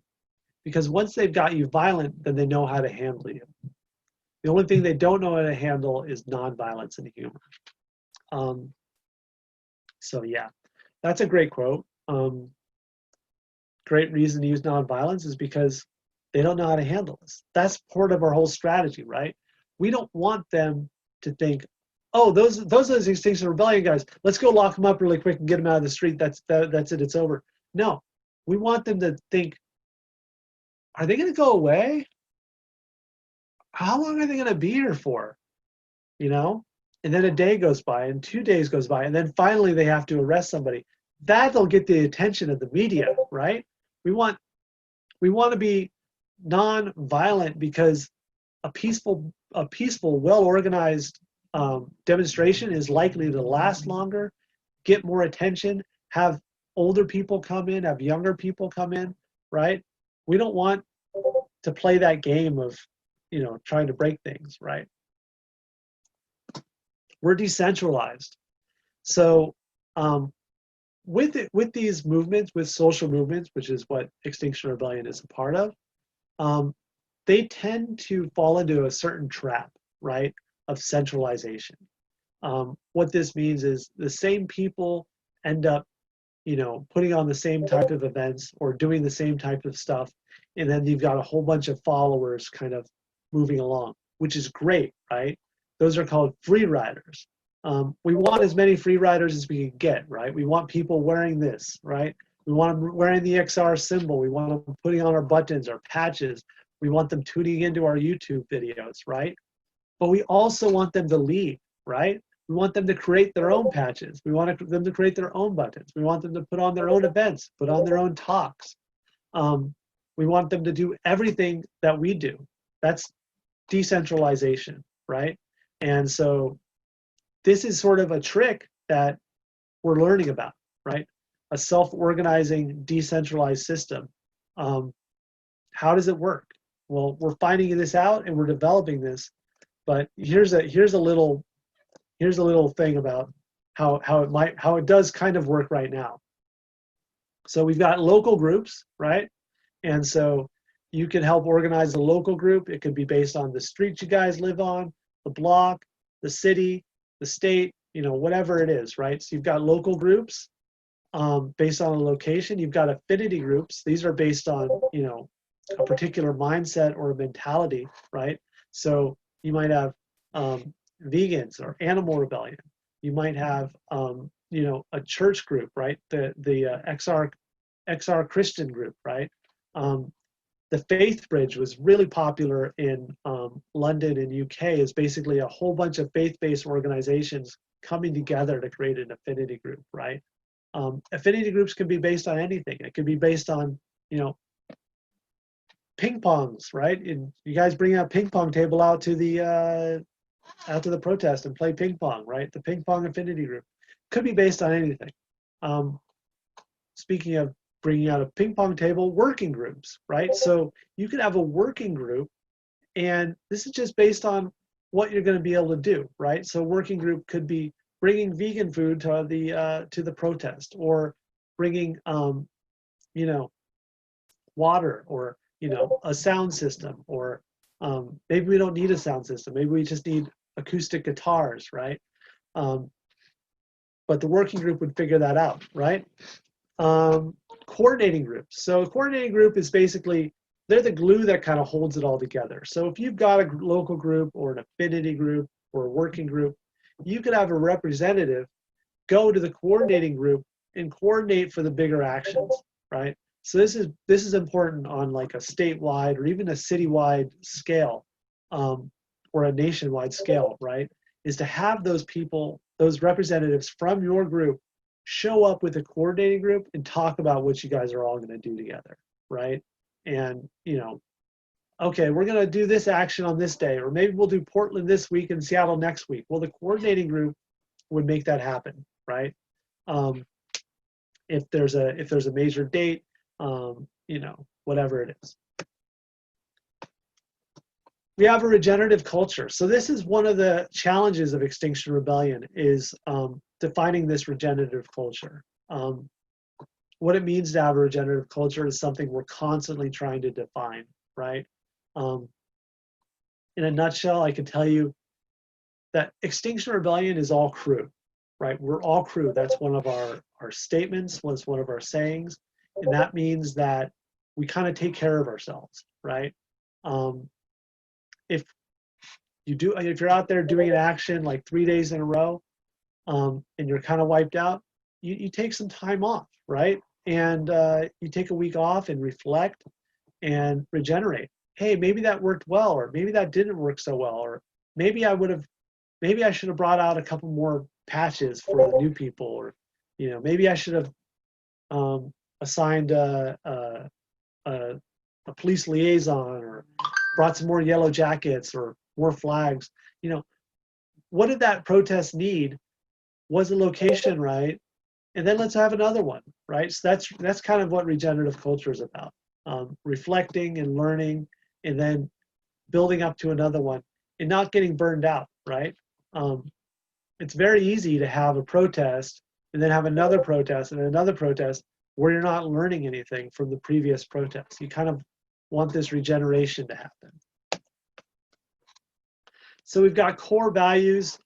Because once they've got you violent, then they know how to handle you. The only thing they don't know how to handle is nonviolence and humor. So yeah, that's a great quote. Great reason to use nonviolence is because they don't know how to handle this. That's part of our whole strategy, right? We don't want them to think, oh, those are the Extinction Rebellion guys. Let's go lock them up really quick and get them out of the street. That's it. It's over. No, we want them to think, are they going to go away? How long are they going to be here for? You know? And then a day goes by and 2 days goes by. And then finally they have to arrest somebody. That'll get the attention of the media, right? We want to be non-violent because a peaceful, well-organized demonstration is likely to last longer, get more attention, have older people come in, have younger people come in, right? We don't want to play that game of, trying to break things, right? We're decentralized. So with these movements, with social movements, which is what Extinction Rebellion is a part of, they tend to fall into a certain trap, right, of centralization. What this means is the same people end up, putting on the same type of events or doing the same type of stuff, and then you've got a whole bunch of followers kind of moving along, which is great, right? Those are called free riders. We want as many free riders as we can get, right? We want people wearing this, right? We want them wearing the XR symbol. We want them putting on our buttons, our patches. We want them tuning into our YouTube videos, right? But we also want them to lead, right? We want them to create their own patches. We want them to create their own buttons. We want them to put on their own events, put on their own talks. We want them to do everything that we do. That's decentralization, right? And so this is sort of a trick that we're learning about, right? A self-organizing, decentralized system. How does it work? Well, we're finding this out and we're developing this, but here's a little thing about how it does kind of work right now. So we've got local groups, right? And so you can help organize a local group. It could be based on the street you guys live on, the block, the city, the state, whatever it is, right? So you've got local groups based on a location. You've got affinity groups. These are based on, a particular mindset or a mentality, right? So you might have vegans or animal rebellion. You might have, a church group, right? The XR Christian group, right? The Faith Bridge was really popular in London and UK. Is basically a whole bunch of faith-based organizations coming together to create an affinity group, right? Affinity groups can be based on anything. It could be based on, ping pongs, right? And you guys bring a ping pong table out to the protest and play ping pong, right? The ping pong affinity group could be based on anything. Speaking of bringing out a ping pong table, working groups, right? So you could have a working group, and this is just based on what you're going to be able to do, right? So working group could be bringing vegan food to the protest, or bringing water, or a sound system, or maybe we don't need a sound system. Maybe we just need acoustic guitars, right? But the working group would figure that out, right? Coordinating groups. So a coordinating group is basically, they're the glue that kind of holds it all together. So if you've got a local group or an affinity group or a working group, you could have a representative go to the coordinating group and coordinate for the bigger actions, right? So this is important on like a statewide or even a citywide scale, or a nationwide scale, right? Is to have those people, those representatives from your group, show up with a coordinating group and talk about what you guys are all going to do together, right? And okay, we're going to do this action on this day, or maybe we'll do Portland this week and Seattle next week. Well, the coordinating group would make that happen, right? If there's a major date, whatever it is. We have a regenerative culture. So this is one of the challenges of Extinction Rebellion, is defining this regenerative culture. What it means to have a regenerative culture is something we're constantly trying to define, right? In a nutshell, I can tell you that Extinction Rebellion is all crew, right? We're all crew. That's one of our statements, was one of our sayings. And that means that we kind of take care of ourselves, right? if you're out there doing an action like 3 days in a row, and you're kind of wiped out, you take some time off, right? And you take a week off and reflect and regenerate. Hey, maybe that worked well, or maybe that didn't work so well, or maybe I should have brought out a couple more patches for the new people, or maybe I should have assigned a police liaison, or brought some more yellow jackets or more flags. What did that protest need? Was the location right? And then let's have another one, right? So that's kind of what regenerative culture is about. Reflecting and learning, and then building up to another one, and not getting burned out, right? It's very easy to have a protest and then have another protest and another protest where you're not learning anything from the previous protest. You kind of want this regeneration to happen. So we've got core values.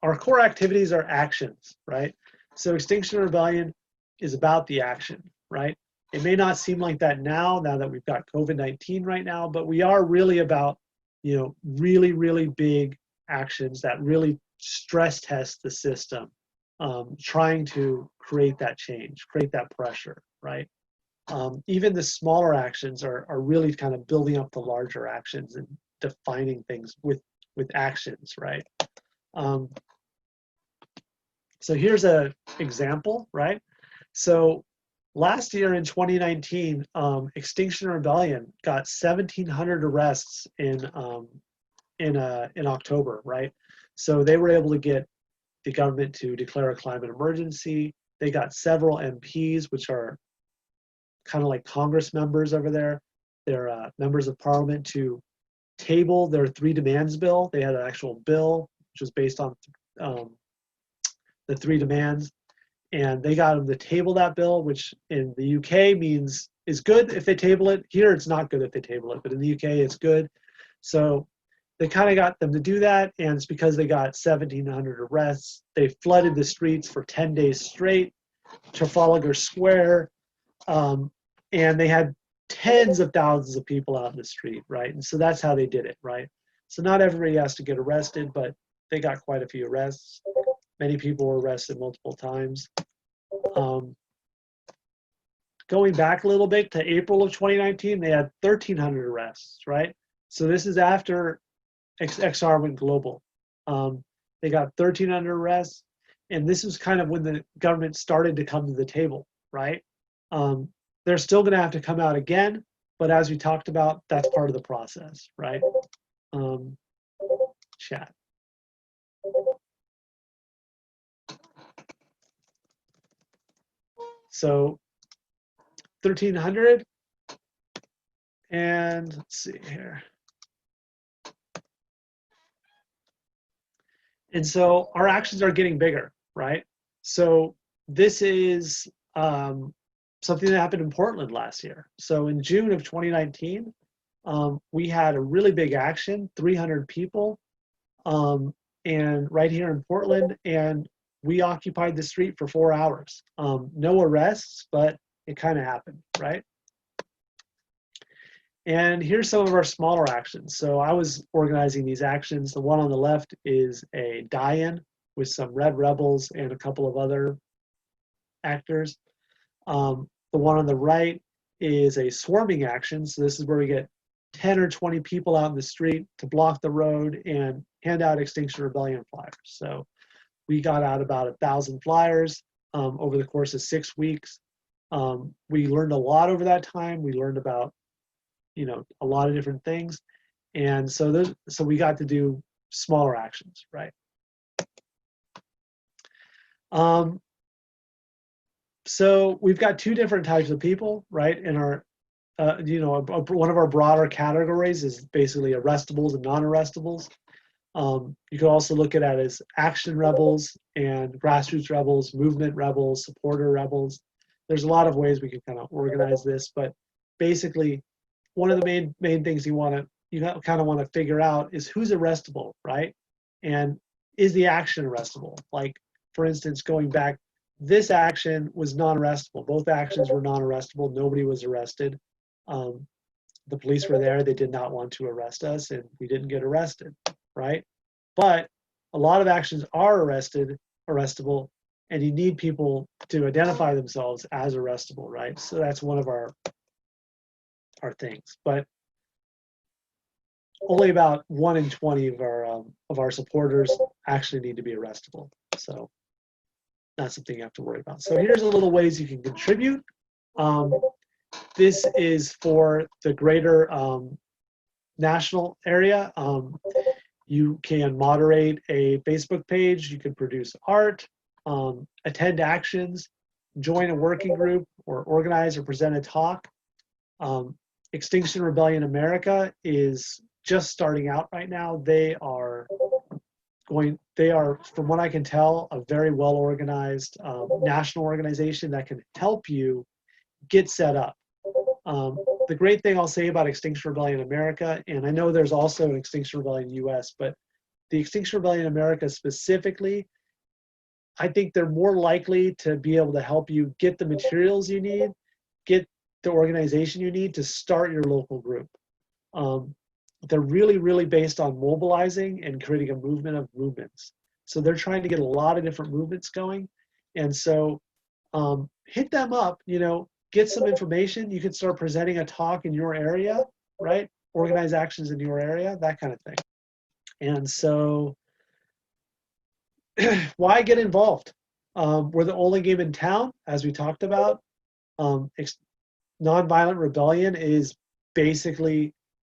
Our core activities are actions, right? So Extinction Rebellion is about the action, right? It may not seem like that now that we've got COVID-19 right now, but we are really about, really, really big actions that really stress test the system, trying to create that change, create that pressure, right? Even the smaller actions are really kind of building up the larger actions and defining things with actions, right? So here's an example, right? So last year in 2019, Extinction Rebellion got 1,700 arrests in October, right? So they were able to get the government to declare a climate emergency. They got several MPs, which are kind of like Congress members over there. They're members of parliament, to table their 3 demands bill. They had an actual bill, which was based on the 3 demands. And they got them to table that bill, which in the UK is good if they table it. Here, it's not good if they table it, but in the UK, it's good. So they kind of got them to do that, and it's because they got 1,700 arrests. They flooded the streets for 10 days straight, Trafalgar Square, and they had tens of thousands of people out in the street, right? And so that's how they did it, right? So not everybody has to get arrested, but they got quite a few arrests. Many people were arrested multiple times. Going back a little bit to April of 2019, they had 1,300 arrests, right? So this is after XR went global. They got 1,300 arrests, and this was kind of when the government started to come to the table, right? They're still going to have to come out again, but as we talked about, that's part of the process, right? Chat. So 1,300, and let's see here. And so our actions are getting bigger, right? So this is something that happened in Portland last year. So in June of 2019, we had a really big action, 300 people, and right here in Portland, and we occupied the street for 4 hours. No arrests, but it kind of happened, right? And here's some of our smaller actions. So I was organizing these actions. The one on the left is a die-in with some Red Rebels and a couple of other actors. The one on the right is a swarming action. So this is where we get 10 or 20 people out in the street to block the road and hand out Extinction Rebellion flyers. So we got out about 1,000 flyers over the course of 6 weeks. We learned a lot over that time. We learned about, a lot of different things. And so we got to do smaller actions, right? So we've got 2 different types of people, right? In our, one of our broader categories is basically arrestables and non-arrestables. You can also look at it as action rebels and grassroots rebels, movement rebels, supporter rebels. There's a lot of ways we can kind of organize this, but basically, one of the main things you kind of want to figure out is who's arrestable, right? And is the action arrestable? Like, for instance, going back, this action was non-arrestable. Both actions were non-arrestable. Nobody was arrested. The police were there. They did not want to arrest us, and we didn't get arrested, right? But a lot of actions are arrestable, and you need people to identify themselves as arrestable, right? So that's one of our things. But only about 1 in 20 of our supporters actually need to be arrestable. So not something you have to worry about. So here's a little ways you can contribute. This is for the greater national area. You can moderate a Facebook page, you can produce art, attend actions, join a working group, or organize or present a talk. Extinction Rebellion America is just starting out right now. They are, from what I can tell, a very well organized national organization that can help you get set up. The great thing I'll say about Extinction Rebellion America, and I know there's also an Extinction Rebellion US, but the Extinction Rebellion America specifically, I think they're more likely to be able to help you get the materials you need, get the organization you need to start your local group. They're really, really based on mobilizing and creating a movement of movements. So they're trying to get a lot of different movements going. And so hit them up, get some information. You can start presenting a talk in your area, right? Organize actions in your area, that kind of thing. And so why get involved? We're the only game in town, as we talked about. Nonviolent rebellion is basically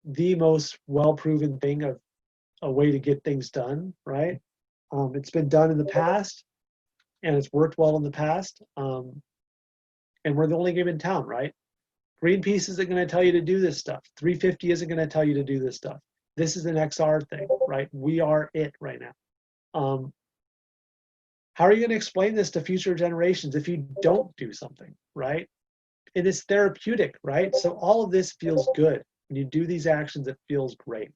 the most well-proven thing of a way to get things done, right? It's been done in the past, and it's worked well in the past. And we're the only game in town, right? Greenpeace isn't going to tell you to do this stuff. 350 isn't going to tell you to do this stuff. This is an XR thing, right? We are it right now. How are you going to explain this to future generations if you don't do something, right? It is therapeutic, right? So all of this feels good. When you do these actions, it feels great.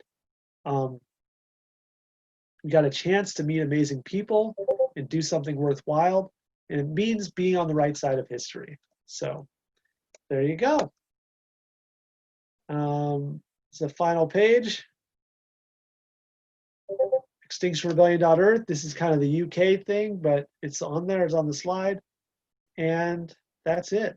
We got a chance to meet amazing people and do something worthwhile, and it means being on the right side of history. So there you go. It's the final page. ExtinctionRebellion.earth. This is kind of the UK thing, but it's on there. It's on the slide. And that's it.